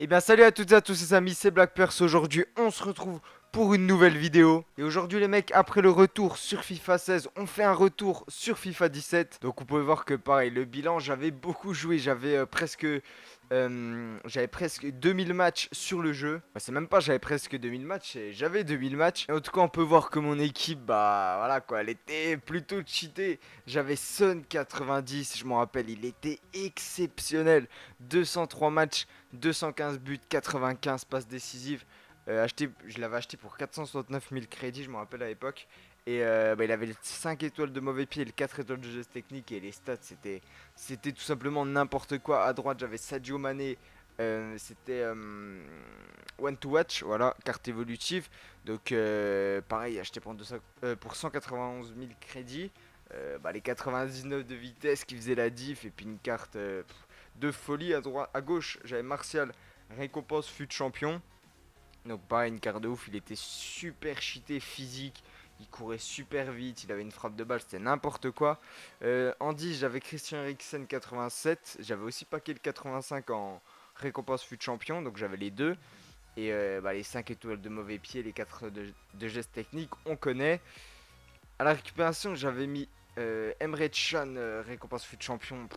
Eh bien salut à toutes et à tous les amis, c'est Black Purse. Aujourd'hui on se retrouve pour une nouvelle vidéo. Et aujourd'hui les mecs, après le retour sur FIFA 16, on fait un retour sur FIFA 17. Donc vous pouvez voir que pareil, le bilan, j'avais beaucoup joué, j'avais presque 2000 matchs sur le jeu. Bah, c'est même pas j'avais presque 2000 matchs, j'avais 2000 matchs. Et en tout cas on peut voir que mon équipe, bah voilà quoi, elle était plutôt cheatée. J'avais Son 90, je m'en rappelle, il était exceptionnel. 203 matchs, 215 buts, 95 passes décisives. Je l'avais acheté pour 469 000 crédits, je me rappelle à l'époque. Et bah, il avait les 5 étoiles de mauvais pied et les 4 étoiles de geste technique. Et les stats, c'était tout simplement n'importe quoi. À droite, j'avais Sadio Mané. C'était One to Watch, voilà, carte évolutive. Donc, pareil, acheté pour 191 000 crédits. Bah, les 99 de vitesse qui faisaient la diff. Et puis une carte de folie à droite, à gauche. J'avais Martial, récompense fut champion. Donc pareil, une carte de ouf, il était super cheaté physique, il courait super vite, il avait une frappe de balle, c'était n'importe quoi. En 10, j'avais Christian Eriksen 87, j'avais aussi paquet le 85 en récompense fut champion, donc j'avais les deux. Et bah, les 5 étoiles de mauvais pied, les 4 de gestes techniques, on connaît. À la récupération, j'avais mis Emre Can, récompense fut champion,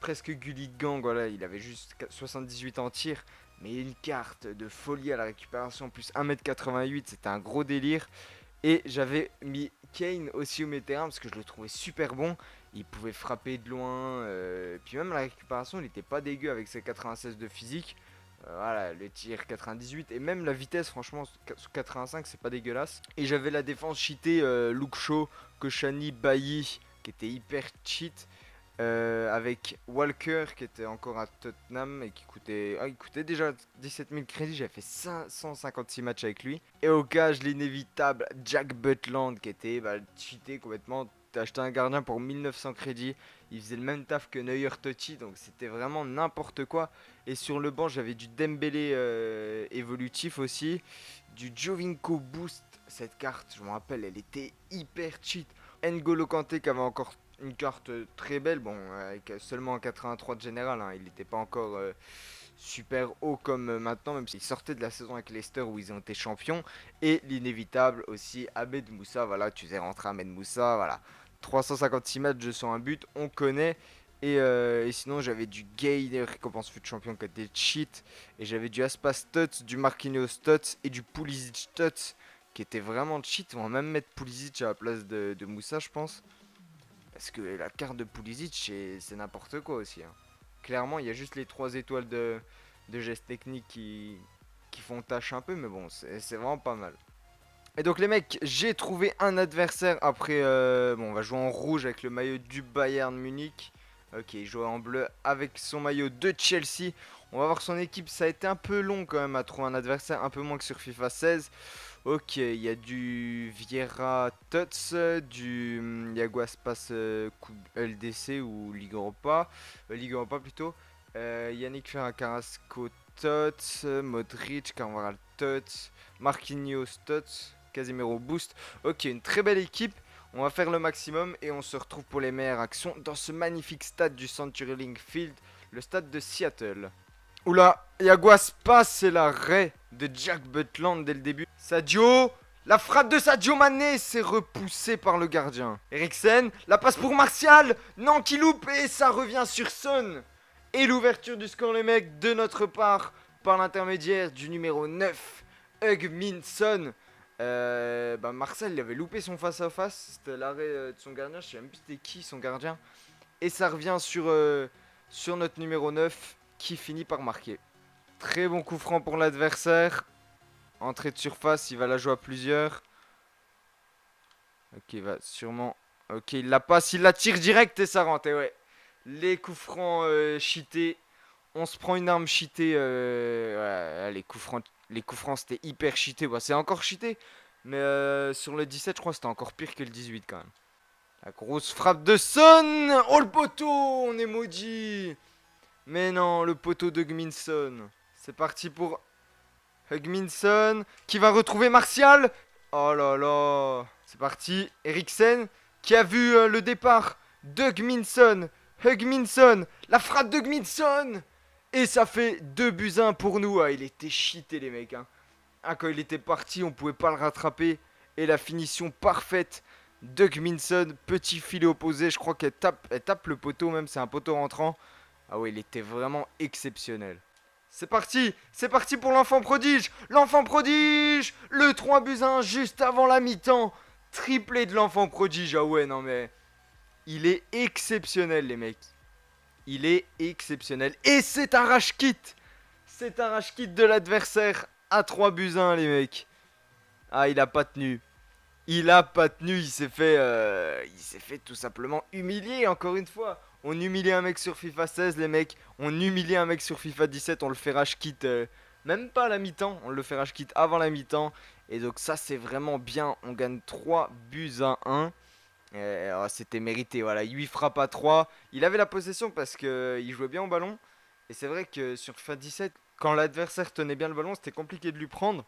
presque Gullit Gang, voilà, il avait juste 78 en tir. Mais une carte de folie à la récupération, plus 1m88, c'était un gros délire. Et j'avais mis Kane aussi au milieu de terrain parce que je le trouvais super bon. Il pouvait frapper de loin. Puis même la récupération, il n'était pas dégueu avec ses 96 de physique. Voilà, le tir 98 et même la vitesse, franchement, sous 85, c'est pas dégueulasse. Et j'avais la défense cheatée, Luke Shaw, Koshani, Bailly, qui était hyper cheat. Avec Walker qui était encore à Tottenham et qui coûtait, il coûtait déjà 17 000 crédits. J'avais fait 556 matchs avec lui. Et au cage, l'inévitable Jack Butland qui était cheaté complètement. T'as acheté un gardien pour 1900 crédits. Il faisait le même taf que Neuer Totti, donc c'était vraiment n'importe quoi. Et sur le banc, j'avais du Dembélé évolutif aussi, du Jovinko Boost. Cette carte, je me rappelle, elle était hyper cheat. N'Golo Kanté qui avait encore une carte très belle, bon, avec seulement un 83 de général, hein, il n'était pas encore super haut comme maintenant, même s'il sortait de la saison avec Leicester où ils ont été champions. Et l'inévitable aussi, Ahmed Moussa, voilà, tu faisais rentrer Ahmed Moussa, voilà. 356 matchs, 201 buts, on connaît. Et sinon, j'avais du Gay, récompense fut champion qui était cheat. Et j'avais du Aspas Stutz, du Marquinhos Stutz et du Pulisic Stutz qui était vraiment cheat. On va même mettre Pulisic à la place de Moussa, je pense. Parce que la carte de Pulisic, c'est n'importe quoi aussi, hein. Clairement, il y a juste les 3 étoiles de gestes techniques qui font tâche un peu, mais bon, c'est vraiment pas mal. Et donc les mecs, j'ai trouvé un adversaire après... bon, on va jouer en rouge avec le maillot du Bayern Munich. Ok, il joue en bleu avec son maillot de Chelsea. On va voir son équipe, ça a été un peu long quand même à trouver un adversaire, un peu moins que sur FIFA 16. Ok, il y a du Vieira Tots, du Yaguaspas LDC ou Ligue Europa, Ligue Europa plutôt. Yannick Ferran Carrasco Tots, Modric, Carvajal Tots, Marquinhos Tots, Casemiro Boost. Ok, une très belle équipe. On va faire le maximum et on se retrouve pour les meilleures actions dans ce magnifique stade du CenturyLink Field, le stade de Seattle. Oula, Yaguaspas, c'est l'arrêt de Jack Butland dès le début. Sadio, la frappe de Sadio Mané s'est repoussée par le gardien. Eriksen, la passe pour Martial. Non, qui loupe et ça revient sur Son. Et l'ouverture du score, les mecs, de notre part, par l'intermédiaire du numéro 9, Heung-min Son. Marcel, il avait loupé son face-à-face. C'était l'arrêt de son gardien. Je sais même plus c'était qui son gardien. Et ça revient sur notre numéro 9 qui finit par marquer. Très bon coup franc pour l'adversaire. Entrée de surface, il va la jouer à plusieurs. Ok, il va sûrement... Ok, il la passe, il la tire direct et ça rentre. Et ouais, les coups francs cheatés. On se prend une arme cheatée. Ouais, les coups francs c'était hyper cheaté. Bah, c'est encore cheaté. Mais sur le 17, je crois que c'était encore pire que le 18 quand même. La grosse frappe de Son. Oh le poteau, on est maudit. Mais non, le poteau de Gminson. C'est parti pour Hugminson qui va retrouver Martial. Oh là là. C'est parti. Eriksen qui a vu le départ de Gminson. Hugminson. La frappe de Gminson. Et ça fait 2 buts 1 pour nous. Ah, il était cheaté les mecs. Hein. Ah, quand il était parti, on pouvait pas le rattraper. Et la finition parfaite Doug Minson, petit filet opposé. Je crois qu'elle tape le poteau même, c'est un poteau rentrant. Ah ouais, il était vraiment exceptionnel. C'est parti pour l'enfant prodige, le 3 buts 1 juste avant la mi-temps, triplé de l'enfant prodige, ah ouais, non mais, il est exceptionnel les mecs, il est exceptionnel, et c'est un rush kit de l'adversaire à 3 buts 1 les mecs, ah il a pas tenu, il s'est fait tout simplement humilier encore une fois. On humilie un mec sur FIFA 16, les mecs. On humilie un mec sur FIFA 17, on le fait rage quit même pas à la mi-temps, on le fait rage quit avant la mi-temps. Et donc ça c'est vraiment bien, on gagne 3 buts 1. C'était mérité, voilà, 8 frappes à 3. Il avait la possession parce qu'il jouait bien au ballon. Et c'est vrai que sur FIFA 17, quand l'adversaire tenait bien le ballon, c'était compliqué de lui prendre.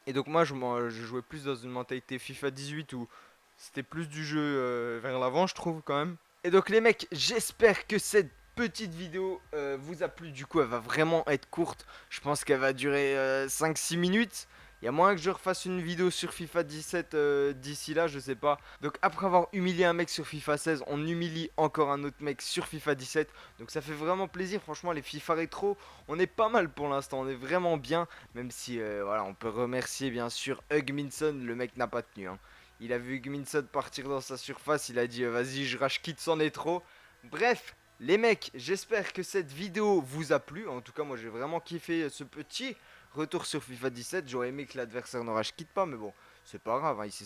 Et donc je jouais plus dans une mentalité FIFA 18 où c'était plus du jeu vers l'avant, je trouve quand même. Et donc les mecs, j'espère que cette petite vidéo vous a plu. Du coup, elle va vraiment être courte. Je pense qu'elle va durer 5-6 minutes. Il y a moyen que je refasse une vidéo sur FIFA 17 d'ici là, je sais pas. Donc après avoir humilié un mec sur FIFA 16, on humilie encore un autre mec sur FIFA 17. Donc ça fait vraiment plaisir, franchement les FIFA rétro, on est pas mal pour l'instant, on est vraiment bien. Même si voilà, on peut remercier bien sûr Hug Minson, le mec n'a pas tenu. Hein. Il a vu Hug Minson partir dans sa surface, il a dit vas-y je rage quitte, c'en est trop. Bref, les mecs, j'espère que cette vidéo vous a plu. En tout cas, moi j'ai vraiment kiffé ce petit retour sur FIFA 17. J'aurais aimé que l'adversaire ne rage quitte pas, mais bon, c'est pas grave. Hein, il s'est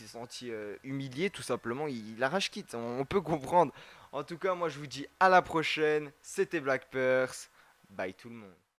senti humilié tout simplement. Il a rage quitte, on peut comprendre. En tout cas, moi je vous dis à la prochaine. C'était Black Purse. Bye tout le monde.